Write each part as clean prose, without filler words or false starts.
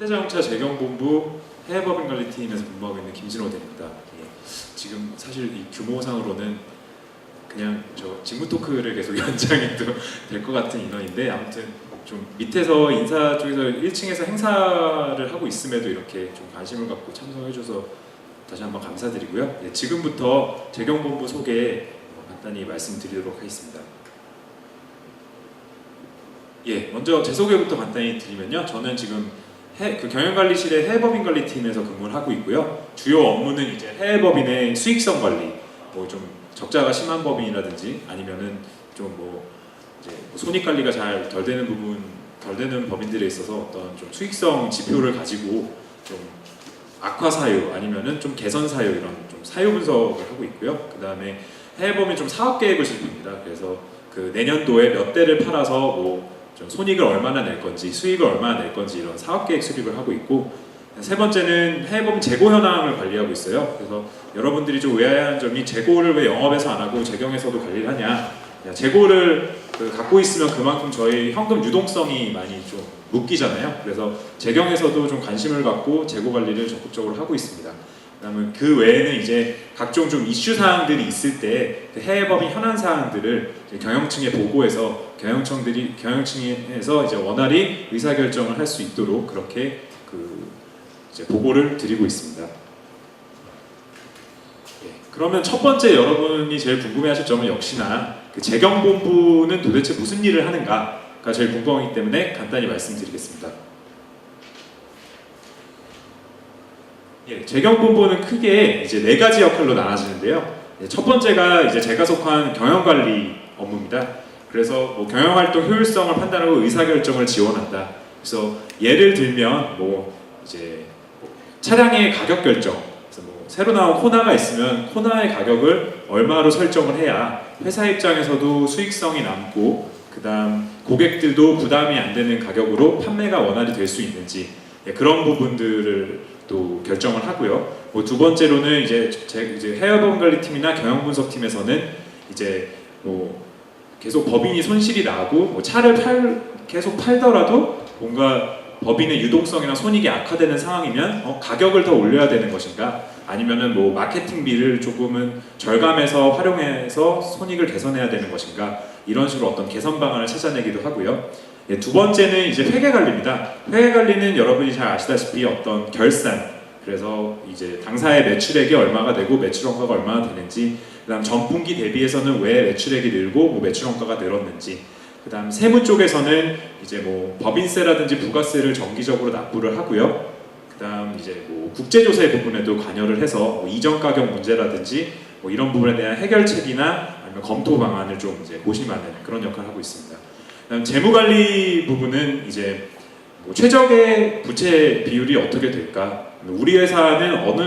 현대자동차 재경본부 해외법인관리팀에서 근무하고 있는 김진호 대입니다. 예, 지금 사실 이 규모상으로는 그냥 저 직무 토크를 계속 연장해도 될 것 같은 인원인데, 아무튼 좀 밑에서 인사 쪽에서 1층에서 행사를 하고 있음에도 이렇게 좀 관심을 갖고 참석해줘서 다시 한번 감사드리고요. 예, 지금부터 재경본부 소개 간단히 말씀드리도록 하겠습니다. 예, 먼저 제 소개부터 간단히 드리면요. 저는 지금 경영관리실의 해외법인관리팀에서 근무를 하고 있고요. 주요 업무는 이제 해외법인의 수익성 관리, 뭐 좀 적자가 심한 법인이라든지 아니면은 좀 뭐 이제 손익 관리가 잘 덜 되는 법인들에 있어서 어떤 좀 수익성 지표를 가지고 좀 악화 사유 아니면은 좀 개선 사유, 이런 좀 사유 분석을 하고 있고요. 그 다음에 해외법인 좀 사업 계획을 실습니다. 그래서 그 내년도에 몇 대를 팔아서 뭐 좀 손익을 얼마나 낼 건지, 수익을 얼마나 낼 건지, 이런 사업 계획 수립을 하고 있고, 세 번째는 해외법인 재고 현황을 관리하고 있어요. 그래서 여러분들이 좀 의아해하는 점이, 재고를 왜 영업에서 안 하고 재경에서도 관리를 하냐? 재고를 갖고 있으면 그만큼 저희 현금 유동성이 많이 좀 묶이잖아요. 그래서 재경에서도 좀 관심을 갖고 재고 관리를 적극적으로 하고 있습니다. 그다음에 그 외에는 이제 각종 좀 이슈 사항들이 있을 때 그 해외법인 현안 사항들을 경영층에 보고해서 경영층에서 이제 원활히 의사 결정을 할 수 있도록 그렇게 이제 보고를 드리고 있습니다. 예, 그러면 첫 번째 여러분이 제일 궁금해하실 점은 역시나 그 재경본부는 도대체 무슨 일을 하는가가 제일 궁금하기 때문에 간단히 말씀드리겠습니다. 예, 재경본부는 크게 이제 4가지 역할로 나눠지는데요. 예, 첫 번째가 이제 제가 속한 경영관리 업무입니다. 그래서 뭐 경영활동 효율성을 판단하고 의사결정을 지원한다. 그래서 예를 들면 뭐 이제 차량의 가격 결정, 그래서 뭐 새로 나온 코나가 있으면 코나의 가격을 얼마로 설정을 해야 회사 입장에서도 수익성이 남고, 그다음 고객들도 부담이 안 되는 가격으로 판매가 원활히 될 수 있는지, 예, 그런 부분들을 또 결정을 하고요. 뭐 두 번째로는 이제 해외법인관리팀이나 경영분석팀에서는 이제 뭐 계속 법인이 손실이 나고 뭐 차를 계속 팔더라도 뭔가 법인의 유동성이나 손익이 악화되는 상황이면 가격을 더 올려야 되는 것인가, 아니면은 뭐 마케팅비를 조금은 절감해서 활용해서 손익을 개선해야 되는 것인가, 이런 식으로 어떤 개선 방안을 찾아내기도 하고요. 예, 두 번째는 이제 회계 관리입니다. 회계 관리는 여러분이 잘 아시다시피 어떤 결산, 그래서 이제 당사의 매출액이 얼마가 되고 매출 원가가 얼마나 되는지, 그다음 전분기 대비해서는 왜 매출액이 늘고 뭐 매출 원가가 늘었는지, 그다음 세무 쪽에서는 이제 뭐 법인세라든지 부가세를 정기적으로 납부를 하고요. 그다음 이제 뭐 국제조세 부분에도 관여를 해서 뭐 이전 가격 문제라든지 뭐 이런 부분에 대한 해결책이나 아니면 검토 방안을 좀 이제 고심하는 그런 역할을 하고 있습니다. 그다음 재무관리 부분은 이제 뭐 최적의 부채 비율이 어떻게 될까? 우리 회사는 어느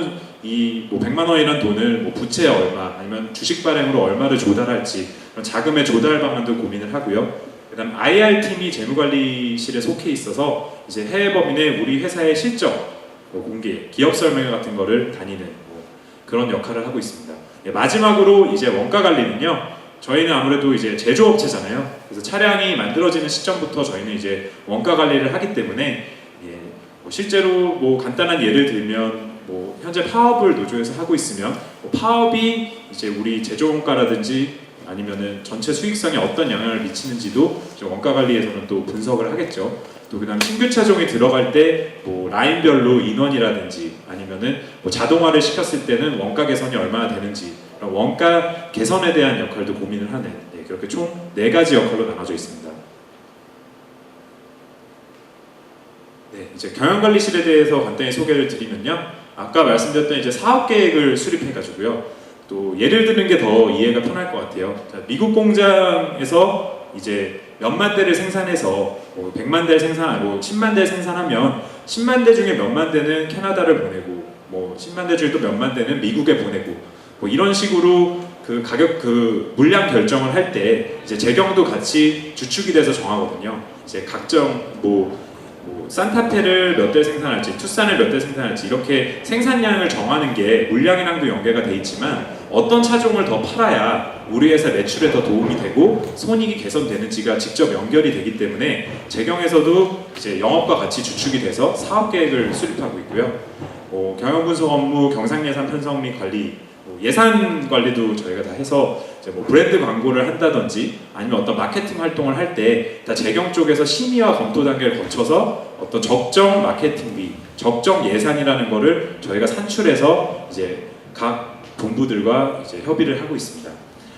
뭐 100만 원이란 돈을 뭐 부채 얼마 아니면 주식 발행으로 얼마를 조달할지, 그런 자금의 조달 방안도 고민을 하고요. 그다음 IR팀이 재무관리실에 속해 있어서 이제 해외법인의 우리 회사의 실적 공개, 기업 설명 같은 거를 다니는 뭐 그런 역할을 하고 있습니다. 예, 마지막으로 이제 원가 관리는요. 저희는 아무래도 이제 제조업체잖아요. 그래서 차량이 만들어지는 시점부터 저희는 이제 원가 관리를 하기 때문에, 예, 뭐 실제로 뭐 간단한 예를 들면 뭐 현재 파업을 노조에서 하고 있으면 뭐 파업이 이제 우리 제조 원가라든지 아니면은 전체 수익성에 어떤 영향을 미치는지도 원가 관리에서는 또 분석을 하겠죠. 또 그다음 신규 차종이 들어갈 때 뭐 라인별로 인원이라든지 아니면은 뭐 자동화를 시켰을 때는 원가 개선이 얼마나 되는지, 원가 개선에 대한 역할도 고민을 하는, 네, 그렇게 총 4가지 역할로 나눠져 있습니다. 네, 이제 경영관리실에 대해서 간단히 소개를 드리면요. 아까 말씀드렸던 이제 사업 계획을 수립해가지고요. 또 예를 드는 게 더 이해가 편할 것 같아요. 자, 미국 공장에서 이제 몇만 대를 생산해서 100만 대를 생산하고 10만 대를 생산하면 10만 대 중에 몇만 대는 캐나다를 보내고 뭐 10만 대 중에 또 몇만 대는 미국에 보내고 뭐 이런 식으로 그 가격 물량 결정을 할 때 이제 재경도 같이 주축이 돼서 정하거든요. 이제 각종 뭐 산타페를 몇 대 생산할지, 투싼을 몇 대 생산할지, 이렇게 생산량을 정하는 게 물량이랑도 연계가 돼 있지만 어떤 차종을 더 팔아야 우리 회사 매출에 더 도움이 되고 손익이 개선되는지가 직접 연결이 되기 때문에 재경에서도 이제 영업과 같이 주축이 돼서 사업 계획을 수립하고 있고요. 경영 분석 업무, 경상 예산 편성 및 관리, 예산 관리도 저희가 다 해서 이제 뭐 브랜드 광고를 한다든지 아니면 어떤 마케팅 활동을 할 때 다 재경 쪽에서 심의와 검토 단계를 거쳐서 어떤 적정 마케팅비, 적정 예산이라는 거를 저희가 산출해서 이제 각 본부들과 이제 협의를 하고 있습니다.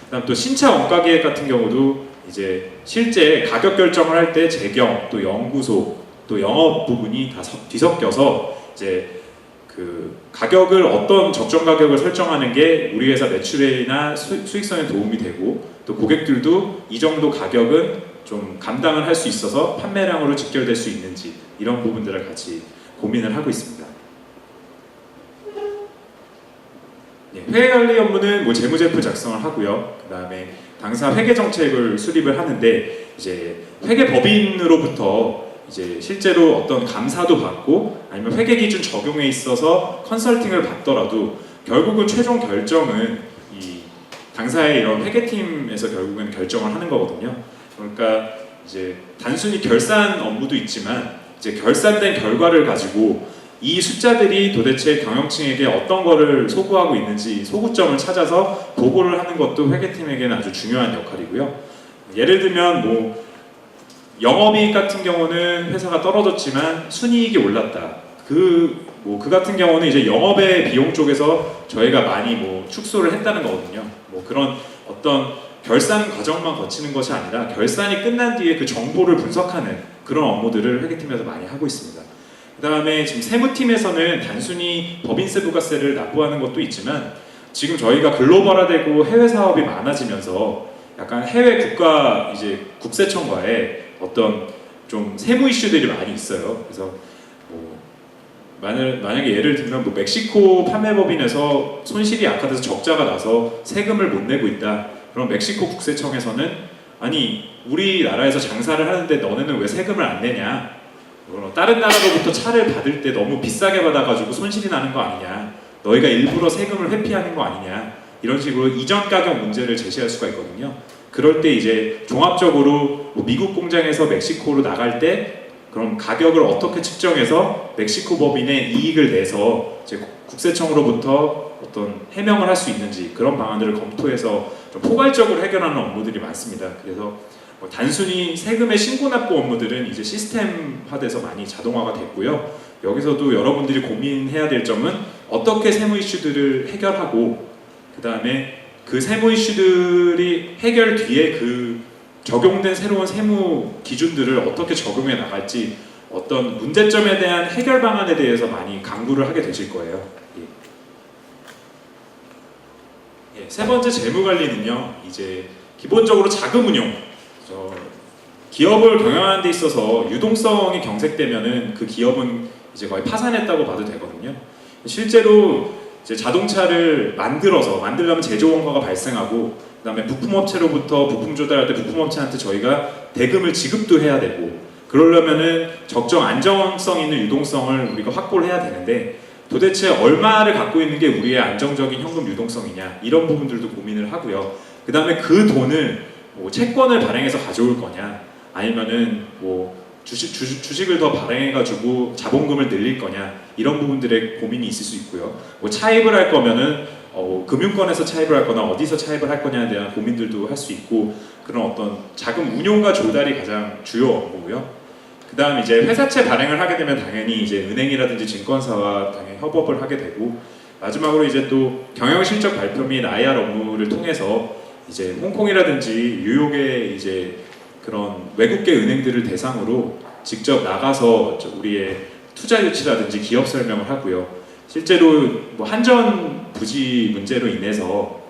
그다음 또 신차 원가 기획 같은 경우도 이제 실제 가격 결정을 할 때 재경, 또 연구소, 또 영업 부분이 다 뒤섞여서 이제 그 가격을 어떤 적정 가격을 설정하는 게 우리 회사 매출이나 수익성에 도움이 되고 또 고객들도 이 정도 가격은 좀 감당을 할 수 있어서 판매량으로 직결될 수 있는지 이런 부분들을 같이 고민을 하고 있습니다. 회계 관리 업무는 뭐 재무제표 작성을 하고요. 그 다음에 당사 회계 정책을 수립을 하는데 이제 회계법인으로부터 이제 실제로 어떤 감사도 받고 아니면 회계 기준 적용에 있어서 컨설팅을 받더라도 결국은 최종 결정은 이 당사의 이런 회계팀에서 결국은 결정을 하는 거거든요. 그러니까 이제 단순히 결산 업무도 있지만 이제 결산된 결과를 가지고 이 숫자들이 도대체 경영층에게 어떤 거를 소구하고 있는지 소구점을 찾아서 보고를 하는 것도 회계팀에게는 아주 중요한 역할이고요. 예를 들면 뭐 영업이익 같은 경우는 회사가 떨어졌지만 순이익이 올랐다. 그 같은 경우는 이제 영업의 비용 쪽에서 저희가 많이 뭐 축소를 했다는 거거든요. 뭐 그런 어떤 결산 과정만 거치는 것이 아니라 결산이 끝난 뒤에 그 정보를 분석하는 그런 업무들을 회계팀에서 많이 하고 있습니다. 그 다음에 지금 세무팀에서는 단순히 법인세 부가세를 납부하는 것도 있지만 지금 저희가 글로벌화되고 해외 사업이 많아지면서 약간 해외 국가 이제 국세청과의 어떤 좀 세무 이슈들이 많이 있어요. 그래서 뭐 만약에 예를 들면 뭐 멕시코 판매법인에서 손실이 악화돼서 적자가 나서 세금을 못 내고 있다. 그럼 멕시코 국세청에서는 아니 우리나라에서 장사를 하는데 너네는 왜 세금을 안 내냐? 다른 나라로부터 차를 받을 때 너무 비싸게 받아가지고 손실이 나는 거 아니냐? 너희가 일부러 세금을 회피하는 거 아니냐? 이런 식으로 이전 가격 문제를 제시할 수가 있거든요. 그럴 때 이제 종합적으로 뭐 미국 공장에서 멕시코로 나갈 때 그럼 가격을 어떻게 측정해서 멕시코 법인에 이익을 내서 이제 국세청으로부터 어떤 해명을 할 수 있는지 그런 방안들을 검토해서 좀 포괄적으로 해결하는 업무들이 많습니다. 그래서 뭐 단순히 세금의 신고 납부 업무들은 이제 시스템화돼서 많이 자동화가 됐고요. 여기서도 여러분들이 고민해야 될 점은 어떻게 세무 이슈들을 해결하고 그 다음에 그 세무 이슈들이 해결 뒤에 그 적용된 새로운 세무 기준들을 어떻게 적용해 나갈지 어떤 문제점에 대한 해결 방안에 대해서 많이 강구를 하게 되실 거예요. 세 번째 재무 관리는요. 이제 기본적으로 자금 운용. 기업을 경영하는 데 있어서 유동성이 경색되면은 그 기업은 이제 거의 파산했다고 봐도 되거든요. 실제로 이제 자동차를 만들려면 제조 원가가 발생하고 그다음에 부품업체로부터 부품 조달할 때 부품업체한테 저희가 대금을 지급도 해야 되고 그러려면은 적정 안정성 있는 유동성을 우리가 확보를 해야 되는데 도대체 얼마를 갖고 있는 게 우리의 안정적인 현금 유동성이냐 이런 부분들도 고민을 하고요. 그다음에 그 돈을 뭐 채권을 발행해서 가져올 거냐 아니면은 뭐 주식을 더 발행해가지고 자본금을 늘릴 거냐 이런 부분들의 고민이 있을 수 있고요. 뭐 차입을 할 거면은 금융권에서 차입을 할 거나 어디서 차입을 할 거냐에 대한 고민들도 할 수 있고 그런 어떤 자금 운용과 조달이 가장 주요 업무고요. 그 다음 이제 회사채 발행을 하게 되면 당연히 이제 은행이라든지 증권사와 당연히 협업을 하게 되고 마지막으로 이제 또 경영실적 발표 및 IR 업무를 통해서 이제 홍콩이라든지 뉴욕의 이제 그런 외국계 은행들을 대상으로 직접 나가서 우리의 투자 유치라든지 기업 설명을 하고요. 실제로 뭐 한전 부지 문제로 인해서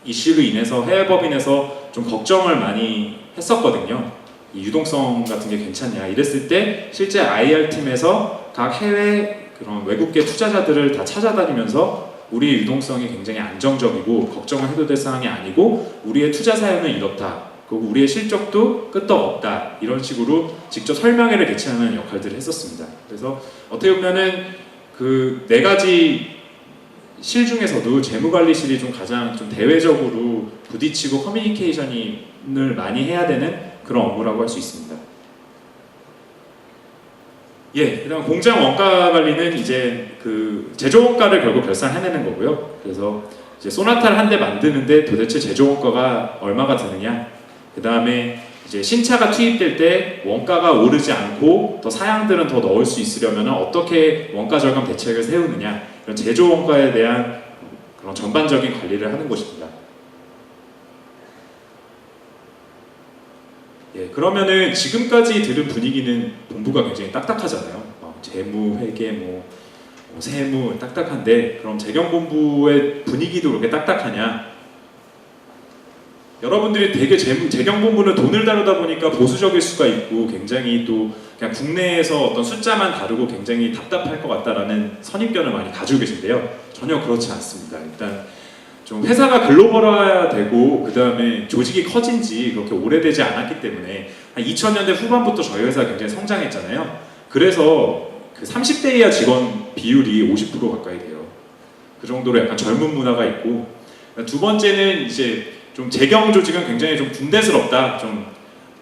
이슈로 인해서 해외 법인에서 좀 걱정을 많이 했었거든요. 이 유동성 같은 게 괜찮냐 이랬을 때 실제 IR 팀에서 각 해외 그런 외국계 투자자들을 다 찾아다니면서 우리의 유동성이 굉장히 안정적이고 걱정을 해도 될 상황이 아니고 우리의 투자 사연은 이렇다. 그리고 우리의 실적도 끄떡없다. 이런 식으로 직접 설명회를 개최하는 역할들을 했었습니다. 그래서 어떻게 보면은 그 네 가지 중에서도 재무관리실이 좀 가장 좀 대외적으로 부딪히고 커뮤니케이션을 많이 해야 되는 그런 업무라고 할 수 있습니다. 예, 그다음 공장 원가 관리는 이제 그 제조 원가를 결국 결산해내는 거고요. 그래서 이제 소나타를 한 대 만드는데 도대체 제조 원가가 얼마가 드느냐. 그다음에 이제 신차가 투입될 때 원가가 오르지 않고 더 사양들은 더 넣을 수 있으려면 어떻게 원가 절감 대책을 세우느냐. 이런 제조 원가에 대한 그런 전반적인 관리를 하는 것입니다. 예, 그러면은 지금까지 들은 분위기는 본부가 굉장히 딱딱하잖아요. 재무, 회계, 세무 딱딱한데 그럼 재경본부의 분위기도 그렇게 딱딱하냐? 여러분들이 되게 재경본부는 돈을 다루다 보니까 보수적일 수가 있고 굉장히 또 그냥 국내에서 어떤 숫자만 다루고 굉장히 답답할 것 같다라는 선입견을 많이 가지고 계신데요. 전혀 그렇지 않습니다. 일단 좀 회사가 글로벌화해야 되고 그 다음에 조직이 커진 지 그렇게 오래되지 않았기 때문에 한 2000년대 후반부터 저희 회사가 굉장히 성장했잖아요. 그래서 그 30대 이하 직원 비율이 50% 가까이 돼요. 그 정도로 약간 젊은 문화가 있고, 두 번째는 이제 좀 재경 조직은 굉장히 좀 군대스럽다. 좀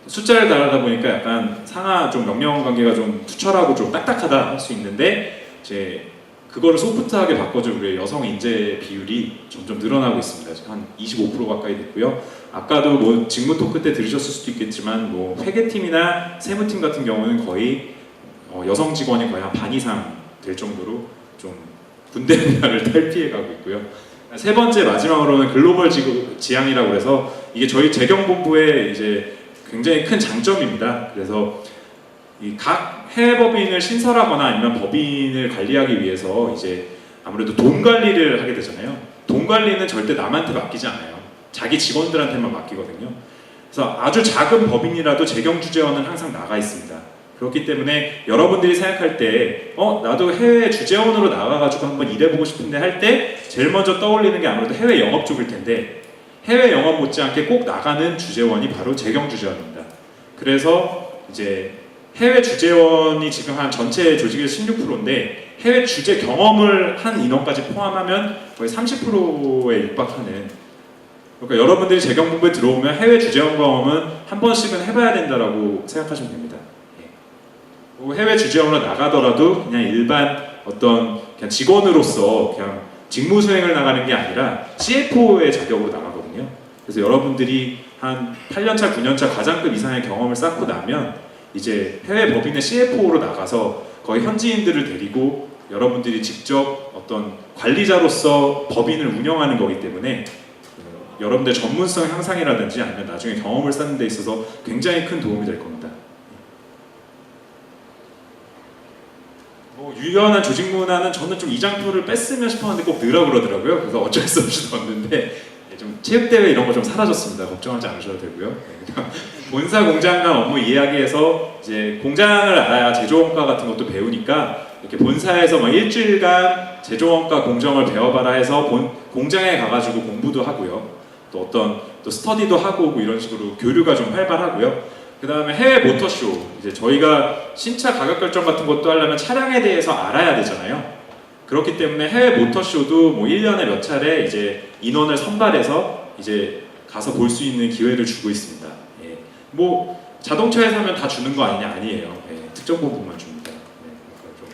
숫자를 다루다 보니까 약간 상하 좀 명령 관계가 좀 투철하고 좀 딱딱하다 할 수 있는데 이제 그거를 소프트하게 바꿔줄 우리 여성 인재 비율이 점점 늘어나고 있습니다. 한 25% 가까이 됐고요. 아까도 뭐 직무 토크 때 들으셨을 수도 있겠지만 뭐 회계팀이나 세무팀 같은 경우는 거의 여성 직원이 거의 한 반 이상 될 정도로 좀 군대 문화를 탈피해가고 있고요. 세 번째 마지막으로는 글로벌 지향이라고 해서 이게 저희 재경본부의 이제 굉장히 큰 장점입니다. 그래서 이 각 해외 법인을 신설하거나 아니면 법인을 관리하기 위해서 이제 아무래도 돈 관리를 하게 되잖아요. 돈 관리는 절대 남한테 맡기지 않아요. 자기 직원들한테만 맡기거든요. 그래서 아주 작은 법인이라도 재경주재원은 항상 나가 있습니다. 그렇기 때문에 여러분들이 생각할 때 나도 해외 주재원으로 나가가지고 한번 일해보고 싶은데 할 때 제일 먼저 떠올리는 게 아무래도 해외 영업 쪽일 텐데 해외 영업 못지않게 꼭 나가는 주재원이 바로 재경주재원입니다. 그래서 이제 해외 주재원이 지금 한 전체 조직의 16%인데 해외 주재 경험을 한 인원까지 포함하면 거의 30%에 육박하는, 그러니까 여러분들이 재경본부에 들어오면 해외 주재원 경험은 한 번씩은 해봐야 된다라고 생각하시면 됩니다. 해외 주재원으로 나가더라도 그냥 일반 어떤 그냥 직원으로서 그냥 직무 수행을 나가는 게 아니라 CFO의 자격으로 나가거든요. 그래서 여러분들이 한 8년차, 9년차 과장급 이상의 경험을 쌓고 나면 이제 해외 법인의 CFO로 나가서 거의 현지인들을 데리고 여러분들이 직접 어떤 관리자로서 법인을 운영하는 거기 때문에 여러분들의 전문성 향상이라든지 아니면 나중에 경험을 쌓는 데 있어서 굉장히 큰 도움이 될 겁니다. 유연한 조직 문화는 저는 좀 이장표를 뺐으면 싶었는데 꼭 넣으라고 그러더라고요. 그래서 어쩔 수 없이 넣었는데 좀 체육대회 이런 거 좀 사라졌습니다. 걱정하지 않으셔도 되고요. 본사 공장 간 업무 이야기해서 이제 공장을 알아야 제조원가 같은 것도 배우니까 이렇게 본사에서 막 일주일간 제조원가 공정을 배워봐라 해서 공장에 가가지고 공부도 하고요. 또 어떤 또 스터디도 하고 오고 이런 식으로 교류가 좀 활발하고요. 그 다음에 해외 모터쇼, 이제 저희가 신차 가격 결정 같은 것도 하려면 차량에 대해서 알아야 되잖아요. 그렇기 때문에 해외 모터쇼도 뭐 1년에 몇 차례 이제 인원을 선발해서 이제 가서 볼 수 있는 기회를 주고 있습니다. 예. 뭐 자동차에 사면 다 주는 거 아니냐? 아니에요. 예. 특정 부분만 줍니다. 예. 그러니까 좀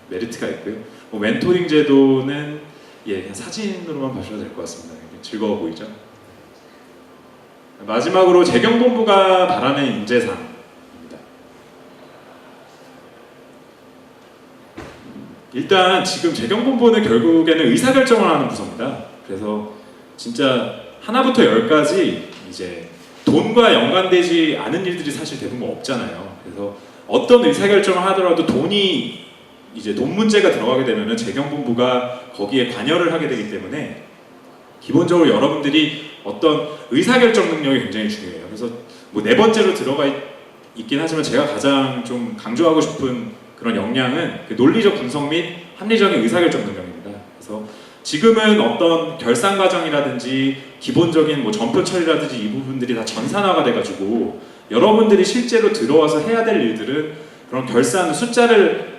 메리트가 있고요. 뭐 멘토링 제도는 그냥 사진으로만 봐주셔도 될 것 같습니다. 즐거워 보이죠? 마지막으로 재경본부가 바라는 인재상입니다. 일단 지금 재경본부는 결국에는 의사결정을 하는 부서입니다. 그래서 진짜 하나부터 열까지 이제 돈과 연관되지 않은 일들이 사실 대부분 없잖아요. 그래서 어떤 의사결정을 하더라도 돈이 이제 돈 문제가 들어가게 되면은 재경본부가 거기에 관여를 하게 되기 때문에 기본적으로 여러분들이 어떤 의사결정 능력이 굉장히 중요해요. 그래서 뭐 네 번째로 들어가 있긴 하지만 제가 가장 좀 강조하고 싶은 그런 역량은 그 논리적 분석 및 합리적인 의사결정 능력입니다. 그래서 지금은 어떤 결산 과정이라든지 기본적인 뭐 점표 처리라든지 이 부분들이 다 전산화가 돼가지고 여러분들이 실제로 들어와서 해야 될 일들은 그런 결산한 숫자들을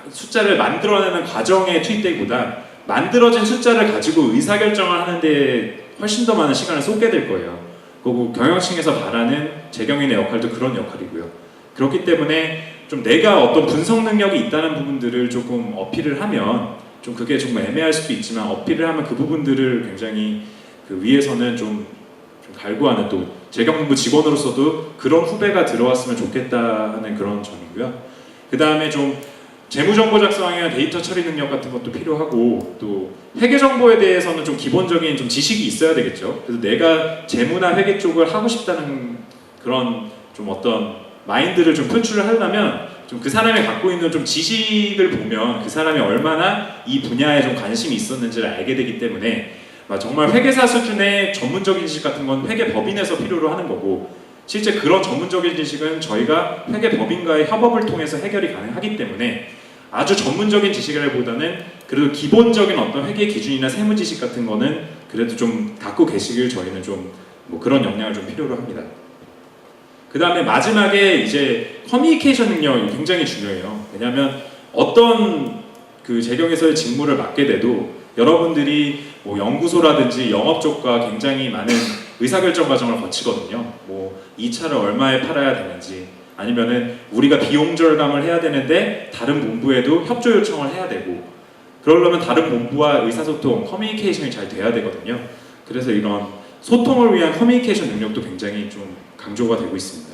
숫자를 만들어내는 과정에 투입되기보다 만들어진 숫자를 가지고 의사결정을 하는데 훨씬 더 많은 시간을 쏟게 될 거예요. 그리고 경영층에서 바라는 재경인의 역할도 그런 역할이고요. 그렇기 때문에 좀 내가 어떤 분석 능력이 있다는 부분들을 조금 어필을 하면 좀 그게 조금 애매할 수도 있지만 어필을 하면 그 부분들을 굉장히 그 위에서는 좀 갈구하는 또 재경본부 직원으로서도 그런 후배가 들어왔으면 좋겠다 하는 그런 점이고요. 그 다음에 좀 재무정보 작성이나 데이터 처리 능력 같은 것도 필요하고 또 회계 정보에 대해서는 좀 기본적인 좀 지식이 있어야 되겠죠. 그래서 내가 재무나 회계 쪽을 하고 싶다는 그런 좀 어떤 마인드를 좀 표출을 하려면 좀 그 사람이 갖고 있는 좀 지식을 보면 그 사람이 얼마나 이 분야에 좀 관심이 있었는지를 알게 되기 때문에 정말 회계사 수준의 전문적인 지식 같은 건 회계법인에서 필요로 하는 거고 실제 그런 전문적인 지식은 저희가 회계법인과의 협업을 통해서 해결이 가능하기 때문에 아주 전문적인 지식이라기보다는 그래도 기본적인 어떤 회계 기준이나 세무 지식 같은 거는 그래도 좀 갖고 계시길 저희는 좀 뭐 그런 역량을 좀 필요로 합니다. 그 다음에 마지막에 이제 커뮤니케이션 능력이 굉장히 중요해요. 왜냐하면 어떤 그 재경에서의 직무를 맡게 돼도 여러분들이 뭐 연구소라든지 영업 쪽과 굉장히 많은 의사결정 과정을 거치거든요. 뭐 이 차를 얼마에 팔아야 되는지 아니면은 우리가 비용 절감을 해야 되는데 다른 본부에도 협조 요청을 해야 되고 그러려면 다른 본부와 의사소통, 커뮤니케이션이 잘 돼야 되거든요. 그래서 이런 소통을 위한 커뮤니케이션 능력도 굉장히 좀 강조가 되고 있습니다.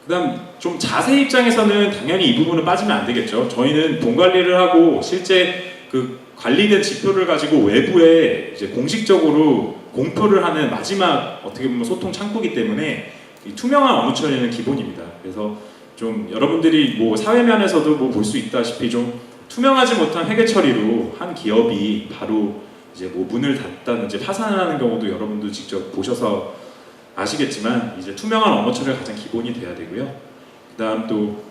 그 다음 좀 자세 입장에서는 당연히 이 부분은 빠지면 안 되겠죠. 저희는 돈 관리를 하고 실제 그 관리된 지표를 가지고 외부에 이제 공식적으로 공표를 하는 마지막 어떻게 보면 소통 창구이기 때문에 이 투명한 업무 처리는 기본입니다. 그래서 좀 여러분들이 뭐 사회면에서도 뭐 볼 수 있다시피 좀 투명하지 못한 회계 처리로 한 기업이 바로 이제 뭐 문을 닫다든지 파산을 하는 경우도 여러분도 직접 보셔서 아시겠지만 이제 투명한 업무 처리가 가장 기본이 돼야 되고요. 그다음 또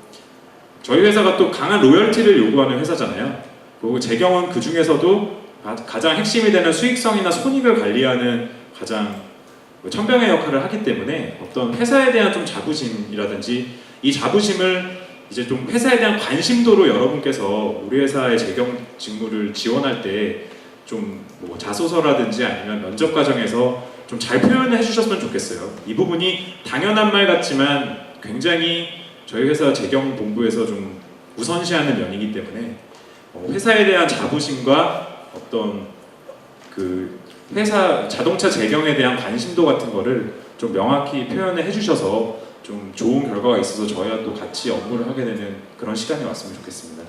저희 회사가 또 강한 로열티를 요구하는 회사잖아요. 그리고 재경은 그 중에서도 가장 핵심이 되는 수익성이나 손익을 관리하는 가장 천병의 역할을 하기 때문에 어떤 회사에 대한 좀 자부심이라든지 이 자부심을 이제 좀 회사에 대한 관심도로 여러분께서 우리 회사의 재경 직무를 지원할 때 좀 뭐 자소서라든지 아니면 면접 과정에서 좀 잘 표현을 해주셨으면 좋겠어요. 이 부분이 당연한 말 같지만 굉장히 저희 회사 재경 본부에서 좀 우선시하는 면이기 때문에 회사에 대한 자부심과 어떤 그 회사 자동차 재경에 대한 관심도 같은 거를 좀 명확히 표현을 해주셔서 좀 좋은 결과가 있어서 저희와 또 같이 업무를 하게 되는 그런 시간이 왔으면 좋겠습니다.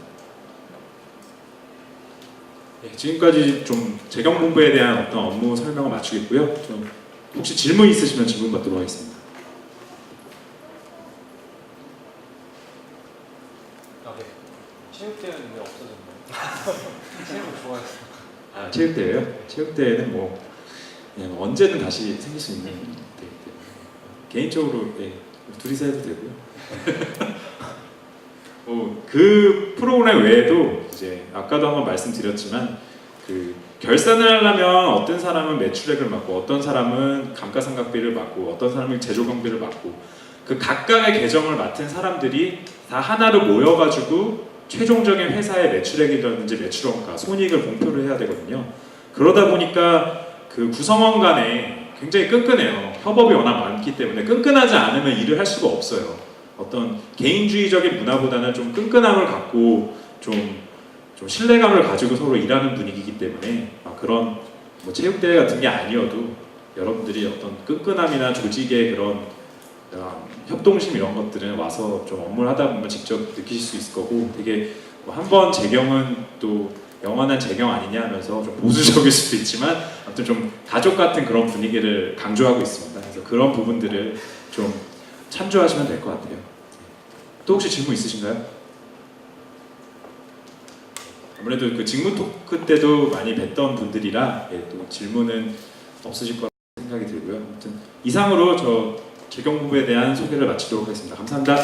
네, 지금까지 좀 재경본부에 대한 어떤 업무 설명을 마치겠고요. 좀 혹시 질문 있으시면 질문 받도록 하겠습니다. 네. 체육대회는 왜 없어졌나요? 체육을 좋아해서. 아, 체육대회요? 체육대회는 뭐 그냥 언제든 다시 생길 수 있는 네. 개인적으로 네, 둘이서 해도 되고요. 그 프로그램 외에도 이제 아까도 한번 말씀드렸지만 그 결산을 하려면 어떤 사람은 매출액을 맡고 어떤 사람은 감가상각비를 맡고 어떤 사람은 제조경비를 맡고 그 각각의 계정을 맡은 사람들이 다 하나로 모여가지고 최종적인 회사의 매출액이라든지 매출원가, 손익을 공표를 해야 되거든요. 그러다 보니까 그 구성원 간에 굉장히 끈끈해요. 협업이 워낙 많기 때문에 끈끈하지 않으면 일을 할 수가 없어요. 어떤 개인주의적인 문화보다는 좀 끈끈함을 갖고 좀 신뢰감을 가지고 서로 일하는 분위기이기 때문에 그런 뭐 체육대회 같은 게 아니어도 여러분들이 어떤 끈끈함이나 조직의 그런 협동심 이런 것들은 와서 좀 업무를 하다 보면 직접 느끼실 수 있을 거고 되게 한번 재경은 또 영원한 재경 아니냐 하면서 좀 보수적일 수도 있지만 아무튼 좀 가족 같은 그런 분위기를 강조하고 있습니다. 그래서 그런 부분들을 좀 참조하시면 될 것 같아요. 또 혹시 질문 있으신가요? 아무래도 그 직무 토크 때도 많이 뵀던 분들이라 또 질문은 없으실 거라고 생각이 들고요. 아무튼 이상으로 저 재경본부에 대한 소개를 마치도록 하겠습니다. 감사합니다.